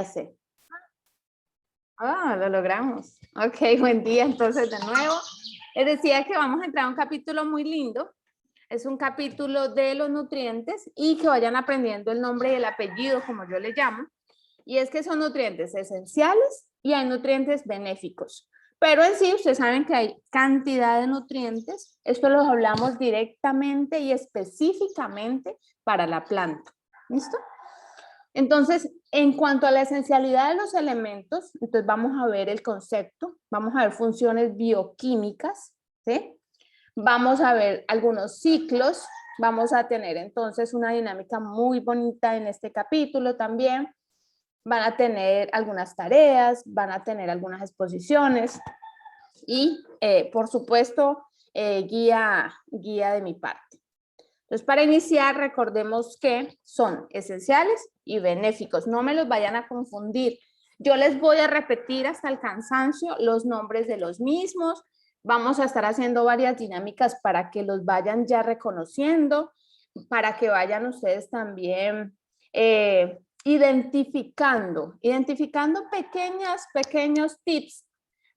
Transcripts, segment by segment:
sé. Ah, lo logramos. Ok, buen día entonces de nuevo. Les decía que vamos a entrar a un capítulo muy lindo. Es un capítulo de los nutrientes y que vayan aprendiendo el nombre y el apellido, como yo le llamo. Y es que son nutrientes esenciales y hay nutrientes benéficos. Pero en sí, ustedes saben que hay cantidad de nutrientes. Esto los hablamos directamente y específicamente para la planta. ¿Listo? Entonces, en cuanto a la esencialidad de los elementos, entonces vamos a ver el concepto, vamos a ver funciones bioquímicas, ¿sí? Vamos a ver algunos ciclos, vamos a tener entonces una dinámica muy bonita en este capítulo también. Van a tener algunas tareas, van a tener algunas exposiciones y, por supuesto, guía de mi parte. Entonces, para iniciar, recordemos que son esenciales y benéficos. No me los vayan a confundir. Yo les voy a repetir hasta el cansancio los nombres de los mismos. Vamos a estar haciendo varias dinámicas para que los vayan ya reconociendo, para que vayan ustedes también identificando pequeños tips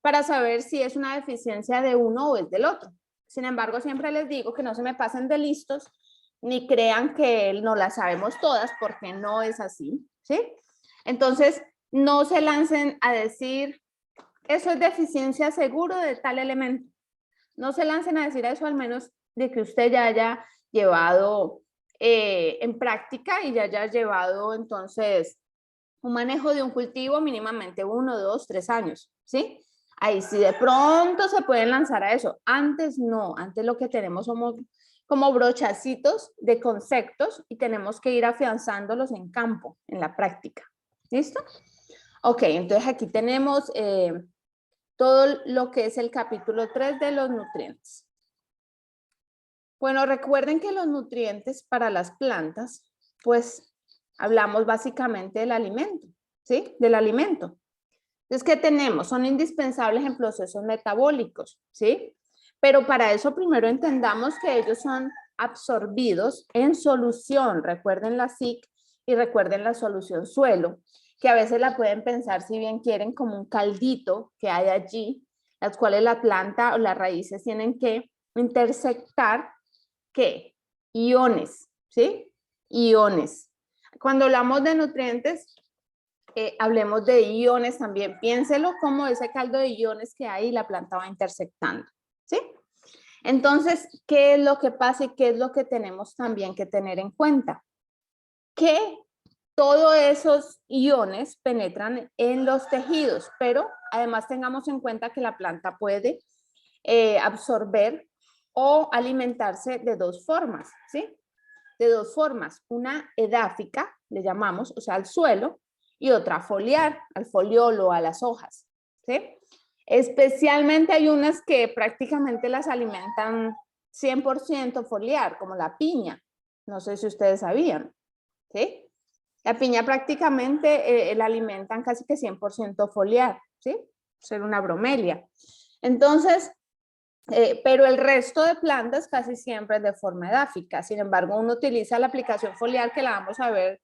para saber si es una deficiencia de uno o es del otro. Sin embargo, siempre les digo que no se me pasen de listos ni crean que no las sabemos todas, porque no es así, ¿sí? Entonces, no se lancen a decir, eso es deficiencia seguro de tal elemento. No se lancen a decir eso, al menos de que usted ya haya llevado en práctica y ya haya llevado entonces un manejo de un cultivo mínimamente 1, 2, 3 años, ¿sí? Ahí sí de pronto se pueden lanzar a eso. Antes no, antes lo que tenemos somos como brochacitos de conceptos y tenemos que ir afianzándolos en campo, en la práctica. ¿Listo? Ok, entonces aquí tenemos todo lo que es el capítulo 3 de los nutrientes. Bueno, recuerden que los nutrientes para las plantas, pues hablamos básicamente del alimento, ¿sí? Del alimento. Entonces, ¿qué tenemos? Son indispensables en procesos metabólicos, ¿sí? Pero para eso primero entendamos que ellos son absorbidos en solución. Recuerden la SIC y recuerden la solución suelo, que a veces la pueden pensar, si bien quieren, como un caldito que hay allí, las cuales la planta o las raíces tienen que intersectar, ¿qué? Iones, ¿sí? Iones. Cuando hablamos de nutrientes, hablemos de iones también. Piénselo como ese caldo de iones que hay y la planta va intersectando, ¿sí? Entonces, ¿qué es lo que pasa y qué es lo que tenemos también que tener en cuenta? Que todos esos iones penetran en los tejidos, pero además tengamos en cuenta que la planta puede absorber o alimentarse de dos formas, ¿sí? De dos formas. Una edáfica, le llamamos, o sea, al suelo, y otra foliar, al foliolo, a las hojas, ¿sí? Especialmente hay unas que prácticamente las alimentan 100% foliar, como la piña. No sé si ustedes sabían, ¿sí? La piña prácticamente la alimentan casi que 100% foliar, ¿sí? Ser una bromelia. Entonces, pero el resto de plantas casi siempre es de forma edáfica. Sin embargo, uno utiliza la aplicación foliar, que la vamos a ver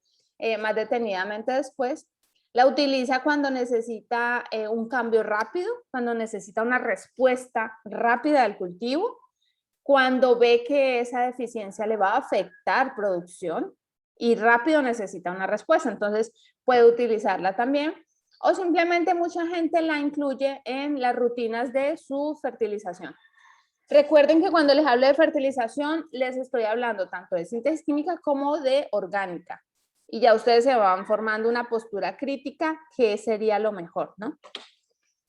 más detenidamente después. La utiliza cuando necesita un cambio rápido, cuando necesita una respuesta rápida del cultivo, cuando ve que esa deficiencia le va a afectar producción y rápido necesita una respuesta. Entonces, puede utilizarla también. O simplemente mucha gente la incluye en las rutinas de su fertilización. Recuerden que cuando les hablo de fertilización, les estoy hablando tanto de síntesis química como de orgánica. Y ya ustedes se van formando una postura crítica, que sería lo mejor, ¿no?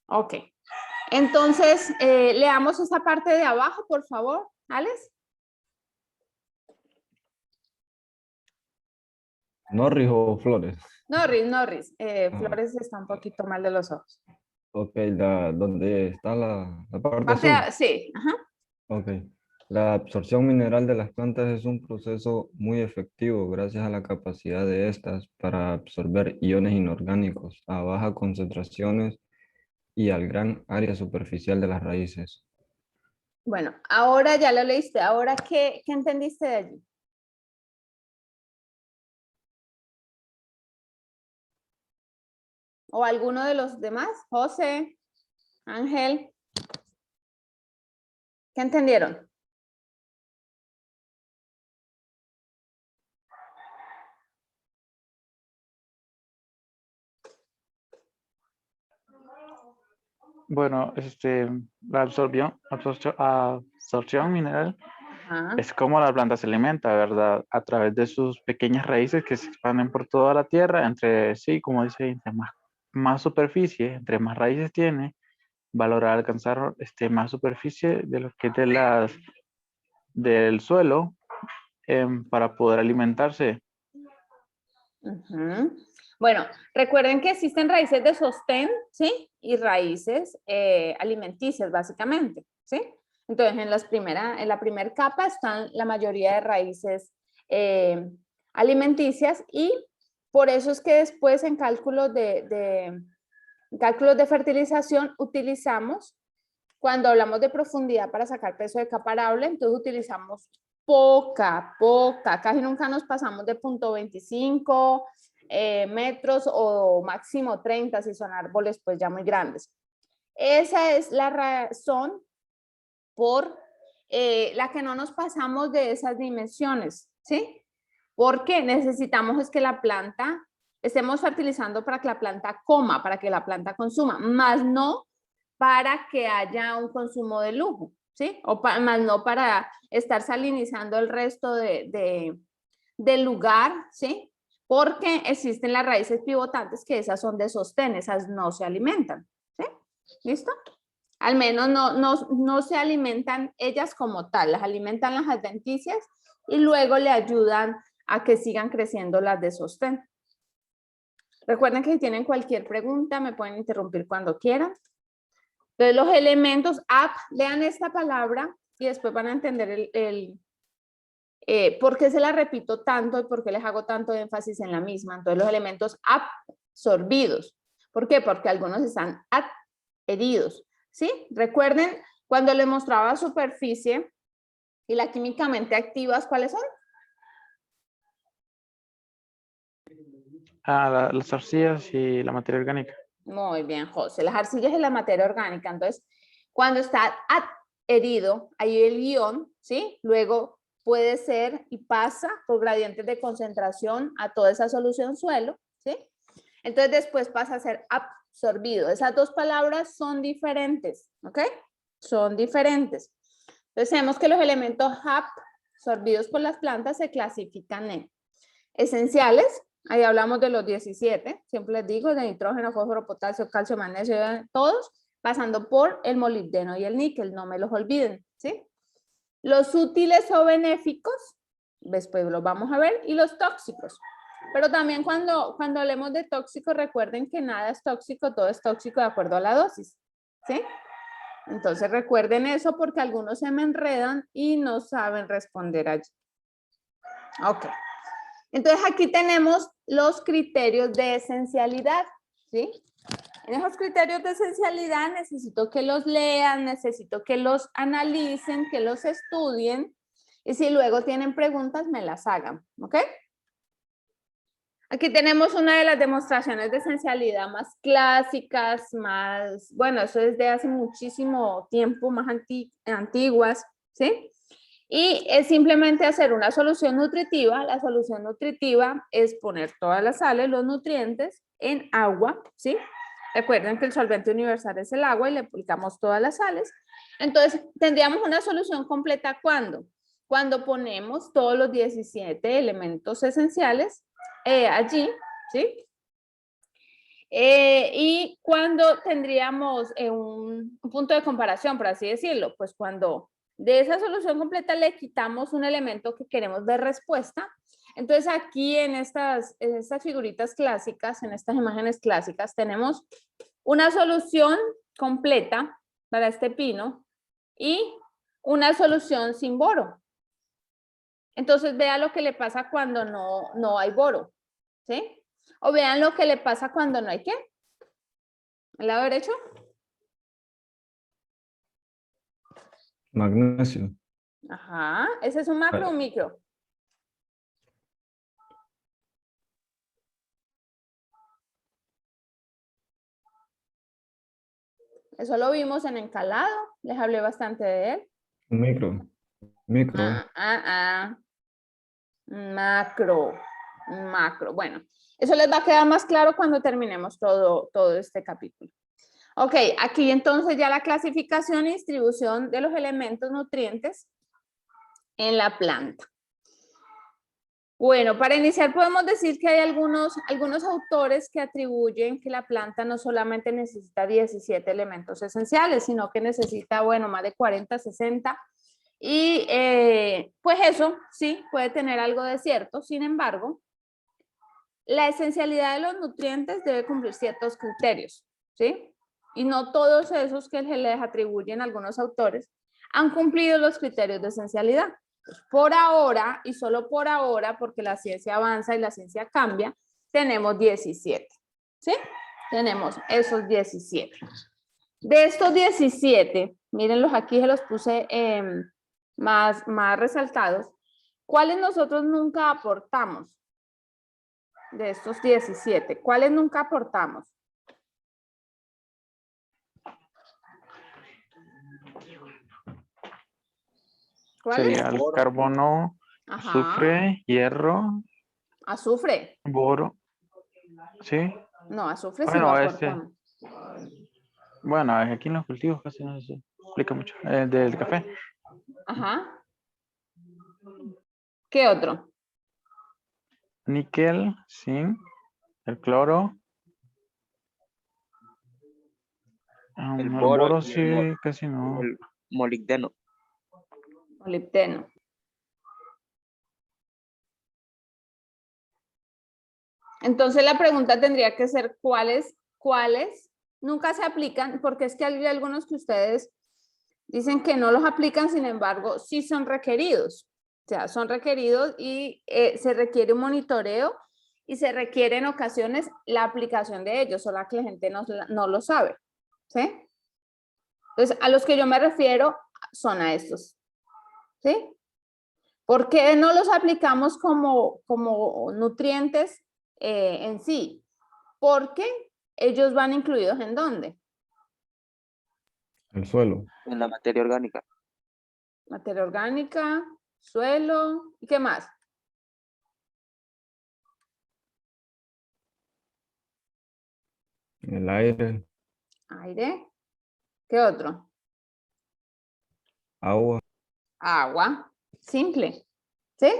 Ok. Entonces, leamos esta parte de abajo, por favor, Alex. ¿Norris o Flores? Norris. Ah, Flores está un poquito mal de los ojos. ok, donde está la parte Parte azul. de, sí, ajá. Ok. La absorción mineral de las plantas es un proceso muy efectivo gracias a la capacidad de estas para absorber iones inorgánicos a bajas concentraciones y al gran área superficial de las raíces. Bueno, ahora ya lo leíste. Ahora, ¿qué entendiste de allí? ¿O alguno de los demás? José, Ángel. ¿Qué entendieron? Bueno, la absorción mineral Ajá. es como la planta se alimenta, ¿verdad? A través de sus pequeñas raíces que se expanden por toda la tierra, entre sí, como dice, entre más superficie, entre más raíces tiene, va a lograr alcanzar más superficie de lo que es del suelo para poder alimentarse. Ujú. Bueno, recuerden que existen raíces de sostén, ¿sí? Y raíces alimenticias, básicamente, ¿sí? Entonces, en la primera capa están la mayoría de raíces alimenticias y por eso es que después en cálculos de fertilización utilizamos, cuando hablamos de profundidad para sacar peso de capa arable, entonces utilizamos poca, casi nunca nos pasamos de 0.25 metros o máximo 30 si son árboles pues ya muy grandes. Esa es la razón por la que no nos pasamos de esas dimensiones, ¿sí? Porque necesitamos es que la planta, estemos fertilizando para que la planta coma, para que la planta consuma, más no para que haya un consumo de lujo, ¿sí? Más no para estar salinizando el resto del lugar, ¿sí? Porque existen las raíces pivotantes que esas son de sostén, esas no se alimentan, ¿sí? ¿Listo? Al menos no se alimentan ellas como tal, las alimentan las adventicias y luego le ayudan a que sigan creciendo las de sostén. Recuerden que si tienen cualquier pregunta me pueden interrumpir cuando quieran. Entonces los elementos lean esta palabra y después van a entender por qué se la repito tanto y por qué les hago tanto énfasis en la misma. Entonces los elementos absorbidos. ¿Por qué? Porque algunos están adheridos, ¿sí? Recuerden cuando les mostraba superficie y la químicamente activas, ¿cuáles son? Las arcillas y la materia orgánica. Muy bien, José. Las arcillas es la materia orgánica. Entonces, cuando está adherido, ahí el ion, ¿sí? Luego puede ser y pasa por gradientes de concentración a toda esa solución suelo, ¿sí? Entonces, después pasa a ser absorbido. Esas dos palabras son diferentes, ¿ok? Son diferentes. Entonces, sabemos que los elementos absorbidos por las plantas se clasifican en esenciales. Ahí hablamos de los 17, siempre les digo, de nitrógeno, fósforo, potasio, calcio, magnesio, todos, pasando por el molibdeno y el níquel, no me los olviden, ¿sí? Los útiles o benéficos, después los vamos a ver, y los tóxicos. Pero también cuando hablemos de tóxicos, recuerden que nada es tóxico, todo es tóxico de acuerdo a la dosis, ¿sí? Entonces recuerden eso porque algunos se me enredan y no saben responder allí. Ok. Entonces aquí tenemos los criterios de esencialidad, ¿sí? En esos criterios de esencialidad necesito que los lean, necesito que los analicen, que los estudien y si luego tienen preguntas me las hagan, ¿ok? Aquí tenemos una de las demostraciones de esencialidad más clásicas, bueno, eso es de hace muchísimo tiempo, más antiguas, ¿sí? Y es simplemente hacer una solución nutritiva. La solución nutritiva es poner todas las sales, los nutrientes, en agua, ¿sí? Recuerden que el solvente universal es el agua y le aplicamos todas las sales. Entonces, tendríamos una solución completa ¿cuándo? Cuando ponemos todos los 17 elementos esenciales allí, ¿sí? Y cuando tendríamos un punto de comparación, por así decirlo, pues cuando de esa solución completa le quitamos un elemento que queremos ver respuesta. Entonces aquí en estas figuritas clásicas, en estas imágenes clásicas, tenemos una solución completa para este pino y una solución sin boro. Entonces vea lo que le pasa cuando no hay boro, ¿sí? O vean lo que le pasa cuando no hay ¿qué? ¿El lado derecho? Magnesio. Ajá, ese es un macro o un micro. Eso lo vimos en encalado, les hablé bastante de él. Micro. Macro. Bueno, eso les va a quedar más claro cuando terminemos todo este capítulo. Ok, aquí entonces ya la clasificación y distribución de los elementos nutrientes en la planta. Bueno, para iniciar podemos decir que hay algunos autores que atribuyen que la planta no solamente necesita 17 elementos esenciales, sino que necesita, bueno, más de 40, 60. Y pues eso sí puede tener algo de cierto. Sin embargo, la esencialidad de los nutrientes debe cumplir ciertos criterios, ¿sí? Y no todos esos que se les atribuyen a algunos autores han cumplido los criterios de esencialidad. Por ahora, y solo por ahora, porque la ciencia avanza y la ciencia cambia, tenemos 17, ¿sí? Tenemos esos 17. De estos 17, mírenlos aquí, se los puse más resaltados. ¿Cuáles nosotros nunca aportamos? De estos 17, ¿cuáles nunca aportamos? ¿Cuáles? Sería el carbono, Ajá. azufre, hierro, Azufre. boro. ¿Sí? No, azufre sí lo Bueno, aportamos. bueno, aquí en los cultivos casi no se explica mucho. Del café. Ajá. ¿Qué otro? Níquel, zinc, el cloro. El El boro boro y sí, casi no. el molibdeno. Molibdeno. Entonces la pregunta tendría que ser ¿cuáles nunca se aplican? Porque es que hay algunos que ustedes dicen que no los aplican, sin embargo, sí son requeridos. O sea, son requeridos y se requiere un monitoreo y se requiere en ocasiones la aplicación de ellos, solo que la gente no lo sabe. ¿Sí? Entonces, a los que yo me refiero son a estos. ¿Sí? ¿Por qué no los aplicamos como nutrientes en sí? Porque ellos van incluidos ¿en dónde? El suelo. En la materia orgánica. Materia orgánica, suelo, ¿y qué más? El aire. Aire. ¿Qué otro? Agua. Agua. Simple. ¿Sí?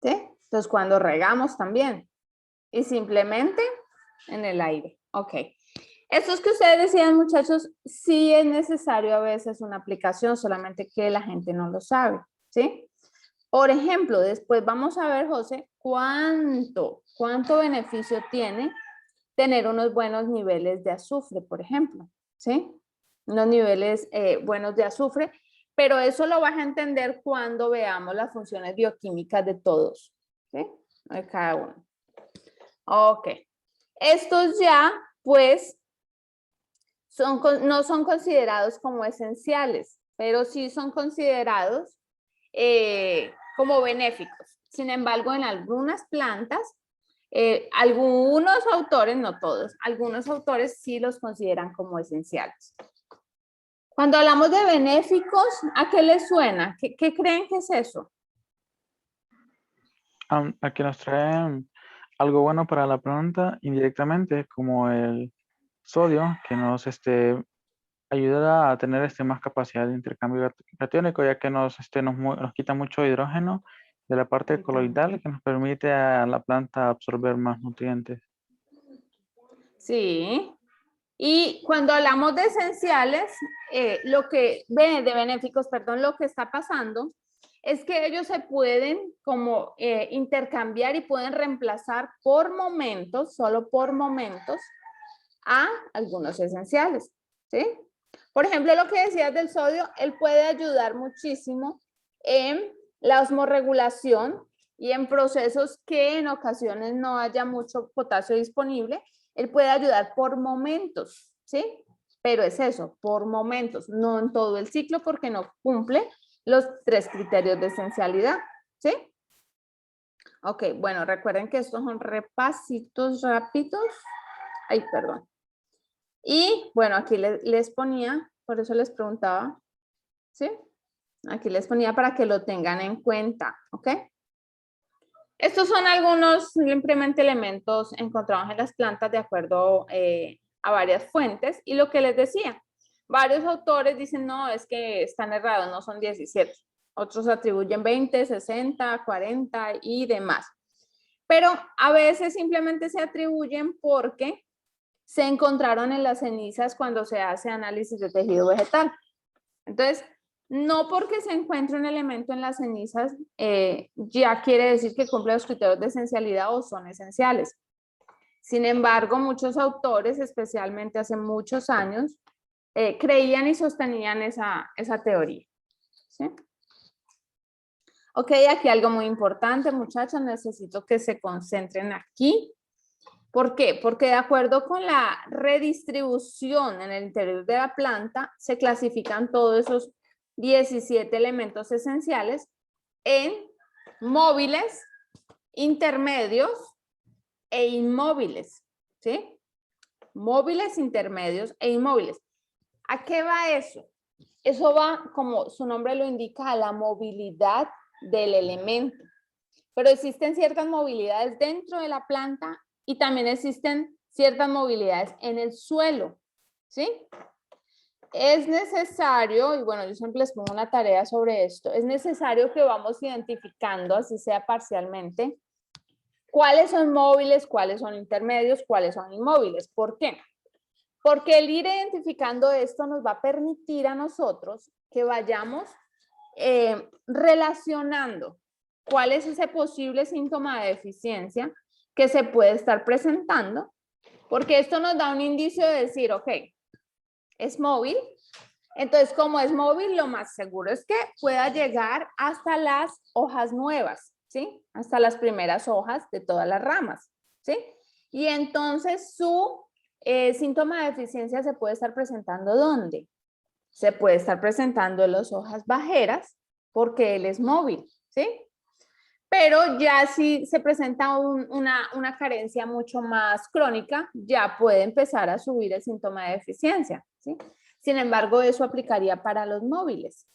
¿Sí? Entonces, cuando regamos también. Y simplemente en el aire. Ok. Estos que ustedes decían, muchachos, sí es necesario a veces una aplicación, solamente que la gente no lo sabe. ¿Sí? Por ejemplo, después vamos a ver, José, cuánto beneficio tiene tener unos buenos niveles de azufre, por ejemplo, ¿sí? Unos niveles buenos de azufre, pero eso lo vas a entender cuando veamos las funciones bioquímicas de todos, ¿sí? De cada uno. Ok. Estos ya, pues, no son considerados como esenciales, pero sí son considerados como benéficos. Sin embargo, en algunas plantas, algunos autores, no todos, algunos autores sí los consideran como esenciales. Cuando hablamos de benéficos, ¿a qué les suena? ¿Qué creen que es eso? A que nos traen algo bueno para la planta indirectamente, como el sodio, que nos ayuda a tener más capacidad de intercambio catiónico, ya que nos quita mucho hidrógeno de la parte coloidal, que nos permite a la planta absorber más nutrientes. Sí. Y cuando hablamos de esenciales, de benéficos, perdón, lo que está pasando es que ellos se pueden como intercambiar y pueden reemplazar por momentos, solo por momentos, a algunos esenciales, ¿sí? Por ejemplo, lo que decías del sodio, él puede ayudar muchísimo en la osmorregulación y en procesos que en ocasiones no haya mucho potasio disponible, él puede ayudar por momentos, ¿sí? Pero es eso, por momentos, no en todo el ciclo porque no cumple los 3 criterios de esencialidad, ¿sí? Ok, bueno, recuerden que estos son repasitos rápidos. Ay, perdón. Y bueno, aquí les ponía, por eso les preguntaba, ¿sí? Aquí les ponía para que lo tengan en cuenta, ¿ok? Estos son algunos simplemente elementos encontrados en las plantas de acuerdo a varias fuentes. Y lo que les decía, varios autores dicen, no, es que están errados, no son 17. Otros atribuyen 20, 60, 40 y demás. Pero a veces simplemente se atribuyen porque se encontraron en las cenizas cuando se hace análisis de tejido vegetal. Entonces, no porque se encuentre un elemento en las cenizas, ya quiere decir que cumple los criterios de esencialidad o son esenciales. Sin embargo, muchos autores, especialmente hace muchos años, creían y sostenían esa teoría. ¿Sí? Ok, aquí algo muy importante, muchachos, necesito que se concentren aquí. ¿Por qué? Porque de acuerdo con la redistribución en el interior de la planta, se clasifican todos esos 17 elementos esenciales en móviles, intermedios e inmóviles, ¿sí? Móviles, intermedios e inmóviles. ¿A qué va eso? Eso va, como su nombre lo indica, a la movilidad del elemento. Pero existen ciertas movilidades dentro de la planta y también existen ciertas movilidades en el suelo, ¿sí? Es necesario, y bueno, yo siempre les pongo una tarea sobre esto, es necesario que vamos identificando, así sea parcialmente, cuáles son móviles, cuáles son intermedios, cuáles son inmóviles. ¿Por qué? Porque el ir identificando esto nos va a permitir a nosotros que vayamos relacionando cuál es ese posible síntoma de deficiencia que se puede estar presentando, porque esto nos da un indicio de decir, ok, es móvil, entonces como es móvil, lo más seguro es que pueda llegar hasta las hojas nuevas, ¿sí? Hasta las primeras hojas de todas las ramas, ¿sí? Y entonces su síntoma de deficiencia se puede estar presentando ¿dónde? Se puede estar presentando en las hojas bajeras porque él es móvil, ¿sí? Pero ya si se presenta una carencia mucho más crónica, ya puede empezar a subir el síntoma de deficiencia, ¿sí? Sin embargo, eso aplicaría para los móviles.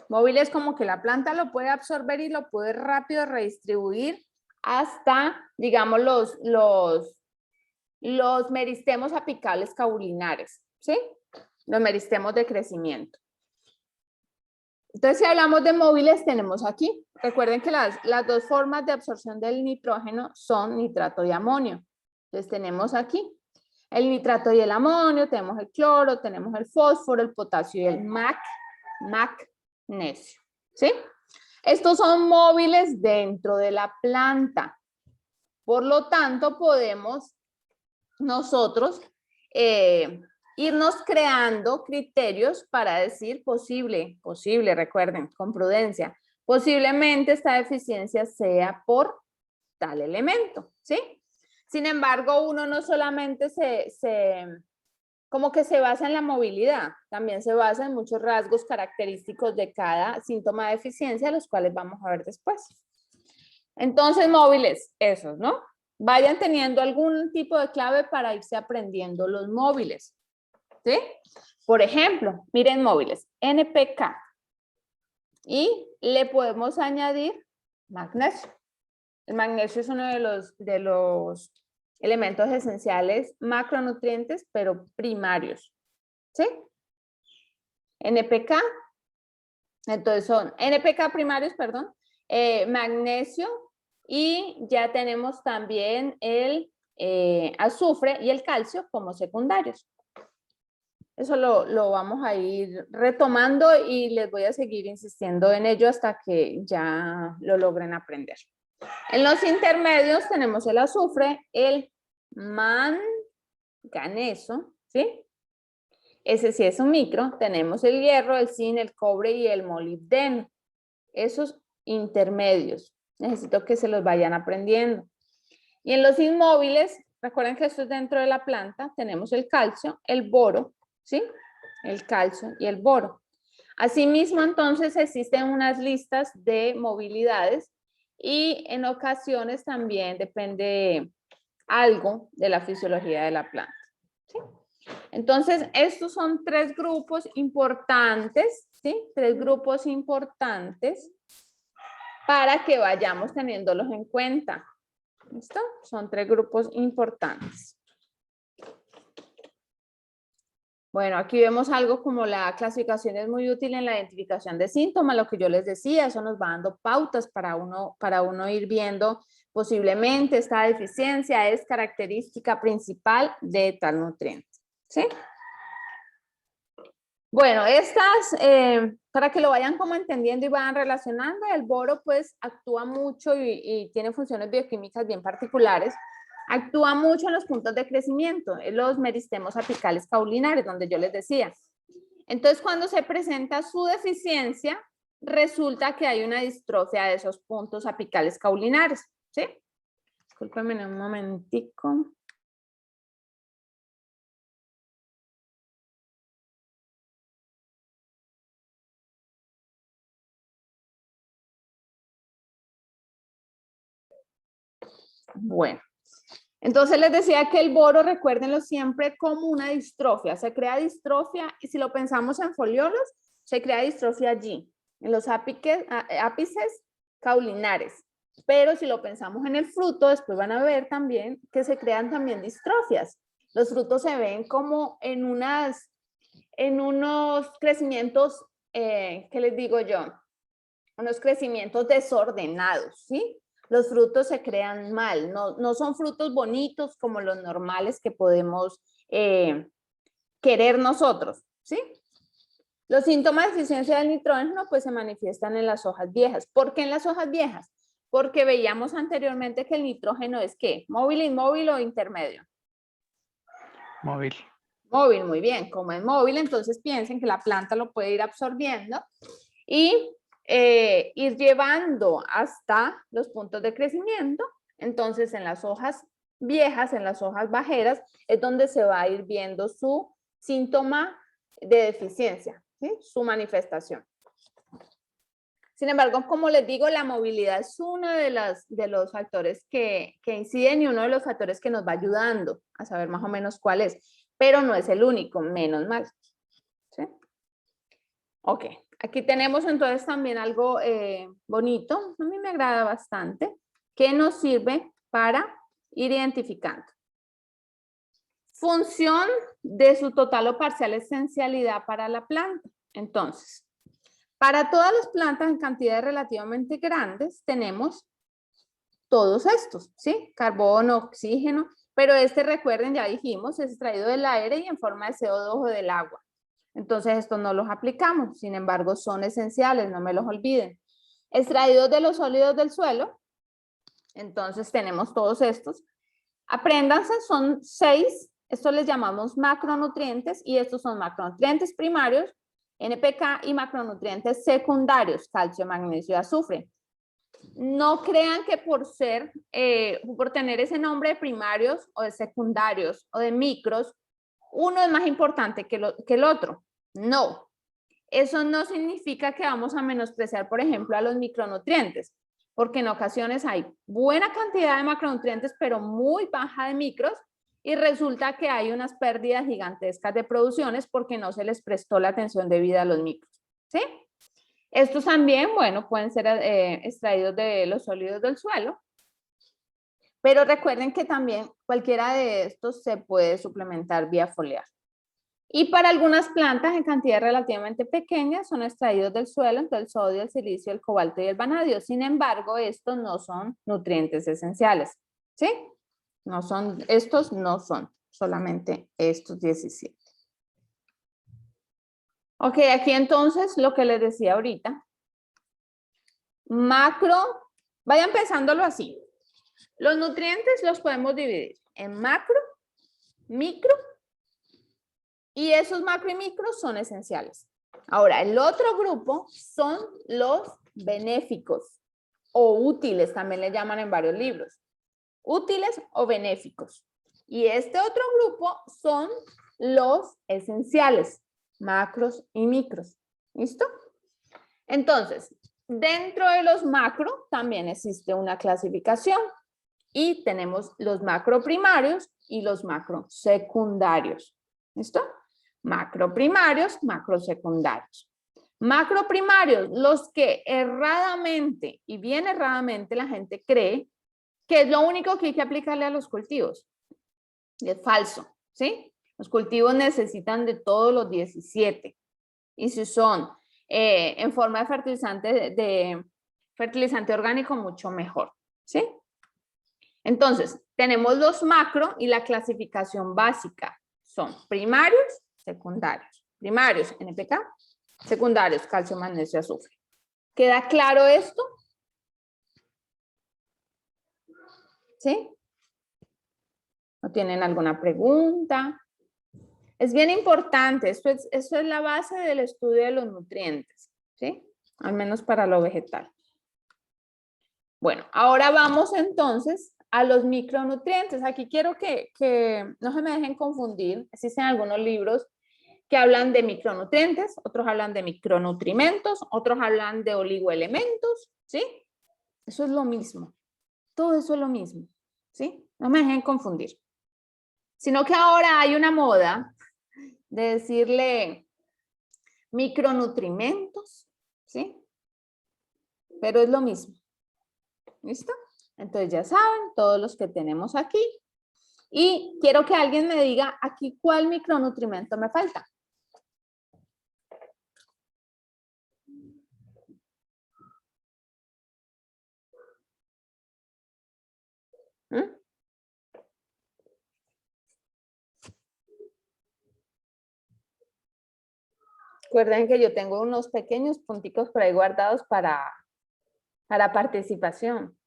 Móviles como que la planta lo puede absorber y lo puede rápido redistribuir hasta, digamos, los meristemos apicables caulinares, ¿sí? Los meristemos de crecimiento. Entonces, si hablamos de móviles, tenemos aquí. Recuerden que las dos formas de absorción del nitrógeno son nitrato y amonio. Entonces, tenemos aquí el nitrato y el amonio, tenemos el cloro, tenemos el fósforo, el potasio y el magnesio. ¿Sí? Estos son móviles dentro de la planta. Por lo tanto, podemos nosotros irnos creando criterios para decir posible, recuerden, con prudencia. Posiblemente esta deficiencia sea por tal elemento, ¿sí? Sin embargo, uno no solamente como que se basa en la movilidad, también se basa en muchos rasgos característicos de cada síntoma de deficiencia, los cuales vamos a ver después. Entonces, móviles, esos, ¿no? Vayan teniendo algún tipo de clave para irse aprendiendo los móviles, ¿sí? Por ejemplo, miren móviles, NPK. Y le podemos añadir magnesio. El magnesio es uno de los elementos esenciales macronutrientes, pero primarios, ¿sí? NPK. Entonces son NPK primarios, perdón, magnesio, y ya tenemos también el azufre y el calcio como secundarios. Eso lo vamos a ir retomando y les voy a seguir insistiendo en ello hasta que ya lo logren aprender. En los intermedios tenemos el azufre, el manganeso, ¿sí? Ese sí es un micro. Tenemos el hierro, el zinc, el cobre y el molibdeno. Esos intermedios. Necesito que se los vayan aprendiendo. Y en los inmóviles, recuerden que esto es dentro de la planta, tenemos el calcio, el boro, ¿sí? El calcio y el boro. Asimismo, entonces, existen unas listas de movilidades y en ocasiones también depende algo de la fisiología de la planta, ¿sí? Entonces, estos son 3 grupos importantes, ¿sí? 3 grupos importantes para que vayamos teniéndolos en cuenta. ¿Listo? Son 3 grupos importantes. Bueno, aquí vemos algo como la clasificación es muy útil en la identificación de síntomas, lo que yo les decía, eso nos va dando pautas para uno ir viendo posiblemente esta deficiencia es característica principal de tal nutriente, ¿sí? Bueno, para que lo vayan como entendiendo y vayan relacionando, el boro pues actúa mucho y tiene funciones bioquímicas bien particulares. Actúa mucho en los puntos de crecimiento, en los meristemos apicales caulinares, donde yo les decía. Entonces, cuando se presenta su deficiencia, resulta que hay una distrofia de esos puntos apicales caulinares, ¿sí? Discúlpenme un momentico. Bueno. Entonces les decía que el boro, recuérdenlo siempre como una distrofia. Se crea distrofia y si lo pensamos en foliolos, se crea distrofia allí, en los ápices caulinares. Pero si lo pensamos en el fruto, después van a ver también que se crean también distrofias. Los frutos se ven como en unos crecimientos, ¿qué les digo yo? Unos crecimientos desordenados, ¿sí? Los frutos se crean mal, no son frutos bonitos como los normales que podemos querer nosotros, ¿sí? Los síntomas de deficiencia del nitrógeno pues se manifiestan en las hojas viejas. ¿Por qué en las hojas viejas? Porque veíamos anteriormente que el nitrógeno es ¿qué? ¿Móvil, inmóvil o intermedio? Móvil. Móvil, muy bien. Como es móvil, entonces piensen que la planta lo puede ir absorbiendo y ir llevando hasta los puntos de crecimiento. Entonces, en las hojas viejas, en las hojas bajeras, es donde se va a ir viendo su síntoma de deficiencia, ¿sí? Su manifestación. Sin embargo, como les digo, la movilidad es uno de los factores que inciden y uno de los factores que nos va ayudando a saber más o menos cuál es, pero no es el único, menos mal. ¿Sí? Ok. Aquí tenemos entonces también algo bonito, a mí me agrada bastante, que nos sirve para ir identificando. Función de su total o parcial esencialidad para la planta. Entonces, para todas las plantas en cantidades relativamente grandes tenemos todos estos, ¿sí? Carbono, oxígeno, pero recuerden, ya dijimos, es extraído del aire y en forma de CO2 o del agua. Entonces, estos no los aplicamos, sin embargo, son esenciales, no me los olviden. Extraídos de los sólidos del suelo, entonces tenemos todos estos. Apréndanse, son 6, estos les llamamos macronutrientes y estos son macronutrientes primarios, NPK y macronutrientes secundarios, calcio, magnesio y azufre. No crean que por tener ese nombre de primarios o de secundarios o de micros, uno es más importante que el otro. No, eso no significa que vamos a menospreciar, por ejemplo, a los micronutrientes, porque en ocasiones hay buena cantidad de macronutrientes, pero muy baja de micros, y resulta que hay unas pérdidas gigantescas de producciones porque no se les prestó la atención debida a los micros, ¿sí? Estos también, bueno, pueden ser extraídos de los sólidos del suelo, pero recuerden que también cualquiera de estos se puede suplementar vía foliar. Y para algunas plantas en cantidades relativamente pequeñas son extraídos del suelo, entonces el sodio, el silicio, el cobalto y el vanadio. Sin embargo, estos no son nutrientes esenciales, ¿sí? Estos no son, solamente estos 17. Ok, aquí entonces lo que les decía ahorita. Macro, vayan pensándolo así. Los nutrientes los podemos dividir en macro, micro, y esos macro y micro son esenciales. Ahora, el otro grupo son los benéficos o útiles, también le llaman en varios libros. Útiles o benéficos. Y este otro grupo son los esenciales, macros y micros. ¿Listo? Entonces, dentro de los macro también existe una clasificación y tenemos los macro primarios y los macro secundarios. ¿Listo? Macroprimarios, macrosecundarios. Macroprimarios, los que erradamente y bien erradamente la gente cree que es lo único que hay que aplicarle a los cultivos. Y es falso, ¿sí? Los cultivos necesitan de todos los 17. Y si son en forma de fertilizante orgánico, mucho mejor, ¿sí? Entonces, tenemos los macro y la clasificación básica. Son primarios, secundarios. Primarios, NPK. Secundarios, calcio, magnesio, azufre. ¿Queda claro esto? ¿Sí? ¿No tienen alguna pregunta? Es bien importante, esto es la base del estudio de los nutrientes, ¿sí? Al menos para lo vegetal. Bueno, ahora vamos entonces a los micronutrientes. Aquí quiero que no se me dejen confundir. Existen algunos libros que hablan de micronutrientes, otros hablan de micronutrimentos, otros hablan de oligoelementos, ¿sí? Eso es lo mismo. Todo eso es lo mismo, ¿sí? No me dejen confundir. Sino que ahora hay una moda de decirle micronutrimentos, ¿sí? Pero es lo mismo. ¿Listo? Entonces ya saben, todos los que tenemos aquí. Y quiero que alguien me diga aquí cuál micronutrimento me falta. ¿Mm? Recuerden que yo tengo unos pequeños punticos por ahí guardados para participación.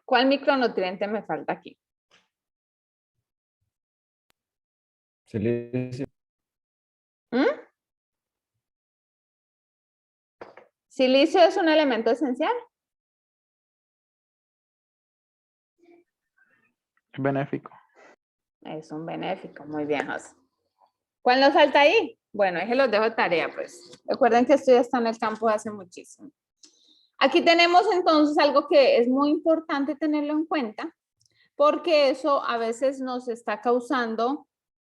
¿Cuál micronutriente me falta aquí? Silicio. ¿Mm? ¿Silicio es un elemento esencial? Benéfico. Es un benéfico, muy bien, José. ¿Cuál nos falta ahí? Bueno, ahí se los dejo de tarea, pues. Recuerden que esto ya está en el campo hace muchísimo. Aquí tenemos entonces algo que es muy importante tenerlo en cuenta, porque eso a veces nos está causando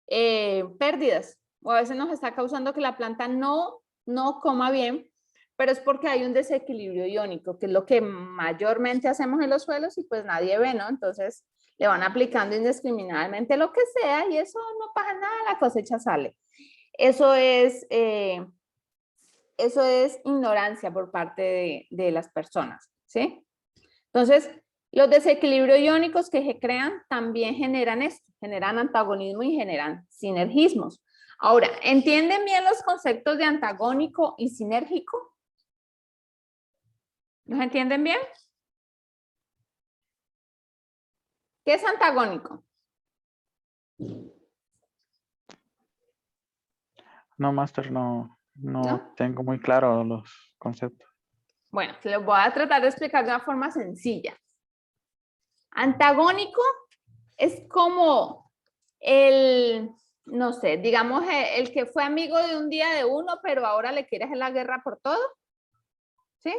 pérdidas, o a veces nos está causando que la planta no coma bien, pero es porque hay un desequilibrio iónico, que es lo que mayormente hacemos en los suelos y pues nadie ve, ¿no? Entonces le van aplicando indiscriminadamente lo que sea y eso no pasa nada, la cosecha sale. Eso es ignorancia por parte de las personas, ¿sí? Entonces, los desequilibrios iónicos que se crean también generan esto, generan antagonismo y generan sinergismos. Ahora, ¿entienden bien los conceptos de antagónico y sinérgico? ¿Los entienden bien? ¿Qué es antagónico? No, Master, no tengo muy claro los conceptos. Bueno, se los voy a tratar de explicar de una forma sencilla. Antagónico es como no sé, digamos, el que fue amigo de un día de uno, pero ahora le quiere hacer la guerra por todo. ¿Sí?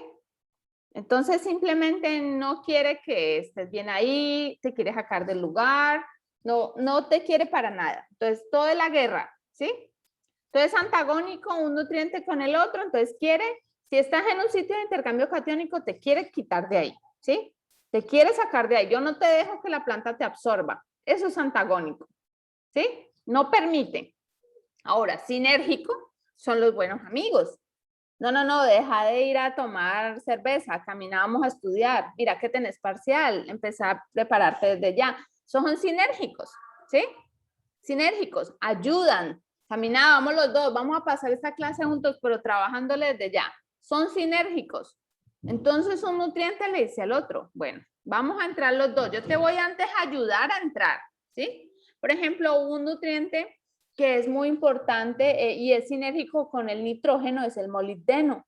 Entonces simplemente no quiere que estés bien ahí, te quiere sacar del lugar, no te quiere para nada. Entonces todo es la guerra, ¿sí? Entonces antagónico un nutriente con el otro, entonces quiere, si estás en un sitio de intercambio catiónico, te quiere quitar de ahí, ¿sí? Te quiere sacar de ahí, yo no te dejo que la planta te absorba, eso es antagónico, ¿sí? No permite. Ahora, sinérgico son los buenos amigos. No, deja de ir a tomar cerveza, caminábamos a estudiar, mira que tenés parcial, empezar a prepararte desde ya. Son sinérgicos, ¿sí? Sinérgicos, ayudan, caminábamos los dos, vamos a pasar esta clase juntos, pero trabajándole desde ya. Son sinérgicos. Entonces un nutriente le dice al otro, bueno, vamos a entrar los dos, yo te voy antes a ayudar a entrar, ¿sí? Por ejemplo, un nutriente que es muy importante y es sinérgico con el nitrógeno es el molibdeno.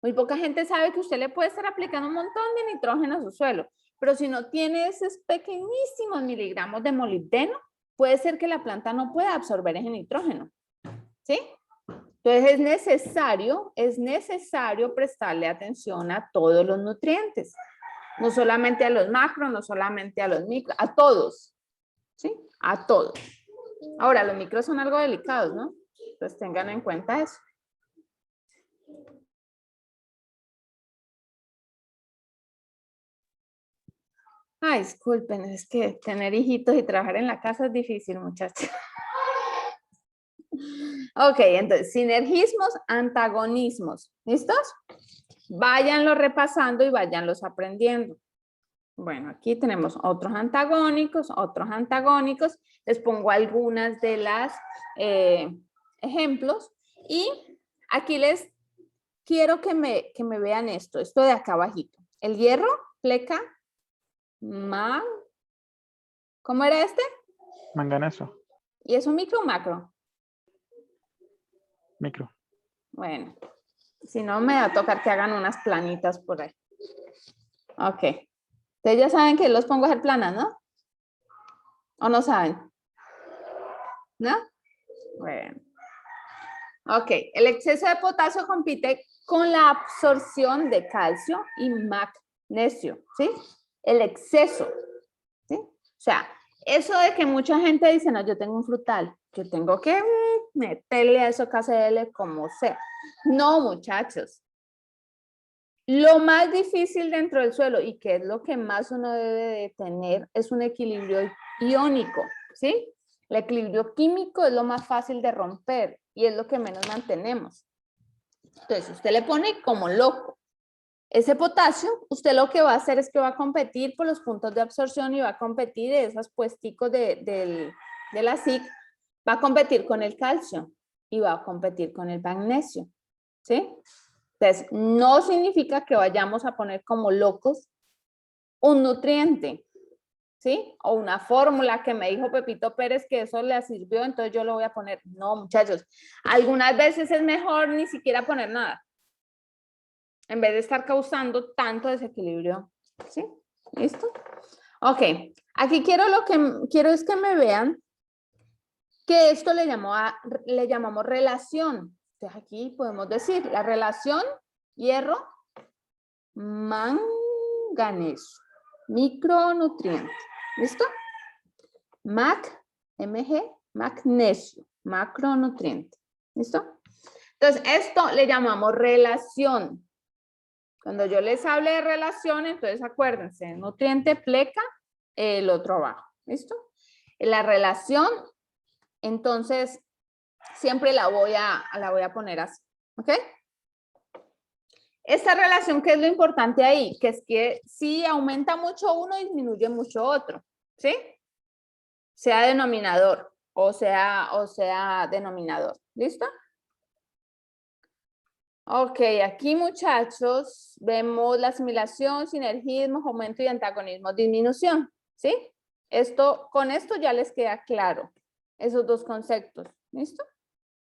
Muy poca gente sabe que usted le puede estar aplicando un montón de nitrógeno a su suelo, pero si no tiene esos pequeñísimos miligramos de molibdeno, puede ser que la planta no pueda absorber ese nitrógeno, ¿sí? Entonces es necesario prestarle atención a todos los nutrientes. No solamente a los macros, no solamente a los micros, a todos, ¿sí? A todos. Ahora, los micros son algo delicados, ¿no? Entonces tengan en cuenta eso. Ay, disculpen, es que tener hijitos y trabajar en la casa es difícil, muchachos. Ok, entonces, sinergismos, antagonismos. ¿Listos? Váyanlos repasando y váyanlos aprendiendo. Bueno, aquí tenemos otros antagónicos, otros antagónicos. Les pongo algunas de las ejemplos. Y aquí les quiero que me vean esto de acá abajito. El hierro, pleca, mag. ¿Cómo era este? Manganeso. ¿Y es un micro o macro? Micro. Bueno, si no me va a tocar que hagan unas planitas por ahí. Ok. Ustedes ya saben que los pongo a hacer planas, ¿no? ¿O no saben? ¿No? Bueno. Ok. El exceso de potasio compite con la absorción de calcio y magnesio, ¿sí? El exceso, ¿sí? O sea, eso de que mucha gente dice, no, yo tengo un frutal, yo tengo que meterle a eso KCl como sea. No, muchachos. Lo más difícil dentro del suelo y que es lo que más uno debe de tener es un equilibrio iónico, ¿sí? El equilibrio químico es lo más fácil de romper y es lo que menos mantenemos. Entonces, usted le pone como loco. Ese potasio, usted lo que va a hacer es que va a competir por los puntos de absorción y va a competir de esos puesticos de la SIC, va a competir con el calcio y va a competir con el magnesio, ¿sí? Entonces, no significa que vayamos a poner como locos un nutriente, ¿sí? O una fórmula que me dijo Pepito Pérez que eso le sirvió, entonces yo lo voy a poner. No, muchachos, algunas veces es mejor ni siquiera poner nada, en vez de estar causando tanto desequilibrio, ¿sí? ¿Listo? Ok, aquí lo que quiero es que me vean que esto le llamamos relación. Entonces aquí podemos decir la relación hierro, manganeso, micronutriente. ¿Listo? Mg, magnesio, macronutriente. ¿Listo? Entonces, esto le llamamos relación. Cuando yo les hable de relación, entonces acuérdense, nutriente, pleca, el otro abajo. ¿Listo? La relación, entonces, siempre la voy a poner así. ¿Ok? Esta relación, ¿qué es lo importante ahí? Que es que si aumenta mucho uno, disminuye mucho otro, ¿sí? Sea denominador o sea denominador. ¿Listo? Ok, aquí muchachos vemos la asimilación, sinergismo, aumento y antagonismo, disminución, ¿sí? Con esto ya les queda claro, esos dos conceptos, ¿listo?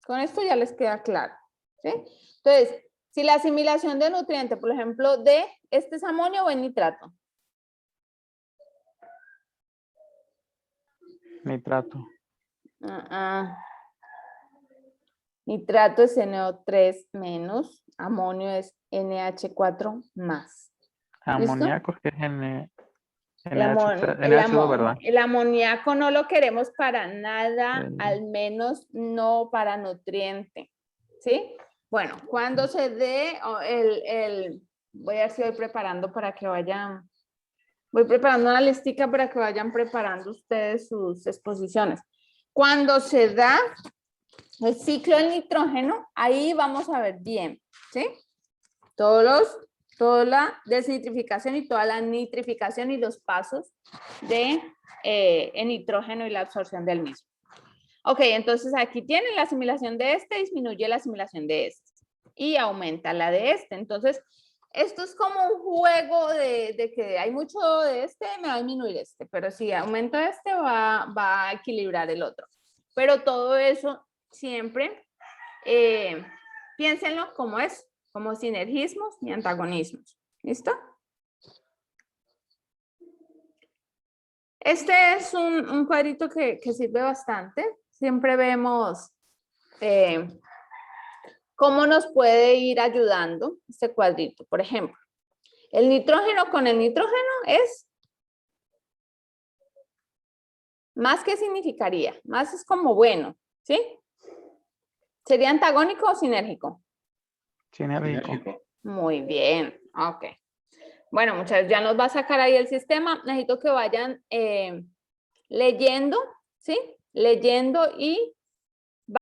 Con esto ya les queda claro, ¿sí? Entonces, si la asimilación de nutriente, por ejemplo, ¿este es amonio o es nitrato? Nitrato. Nitrato es NO3 menos, amonio es NH4 más. Amoníaco es que es El NH2, ¿verdad? el amoníaco no lo queremos para nada, Sí. al menos no para nutriente, ¿sí? Bueno, cuando se dé voy a ver si voy preparando para que vayan, voy preparando una listica para que vayan preparando ustedes sus exposiciones. Cuando se da el ciclo del nitrógeno, ahí vamos a ver bien, ¿sí? Toda la desnitrificación y toda la nitrificación y los pasos de el nitrógeno y la absorción del mismo. Ok, entonces aquí tienen la asimilación de este, disminuye la asimilación de este y aumenta la de este. Entonces, esto es como un juego de que hay mucho de este, me va a disminuir este, pero si aumento este, va a equilibrar el otro. Pero todo eso siempre, piénsenlo como es, como sinergismos y antagonismos. ¿Listo? Este es un cuadrito que sirve bastante. Siempre vemos cómo nos puede ir ayudando este cuadrito. Por ejemplo, El nitrógeno con el nitrógeno es más que significaría, más es como bueno, ¿sí? ¿Sería antagónico o sinérgico? Sinérgico. Muy bien, ok. Bueno, muchachos, ya nos va a sacar ahí el sistema. Necesito que vayan leyendo, ¿sí? Leyendo y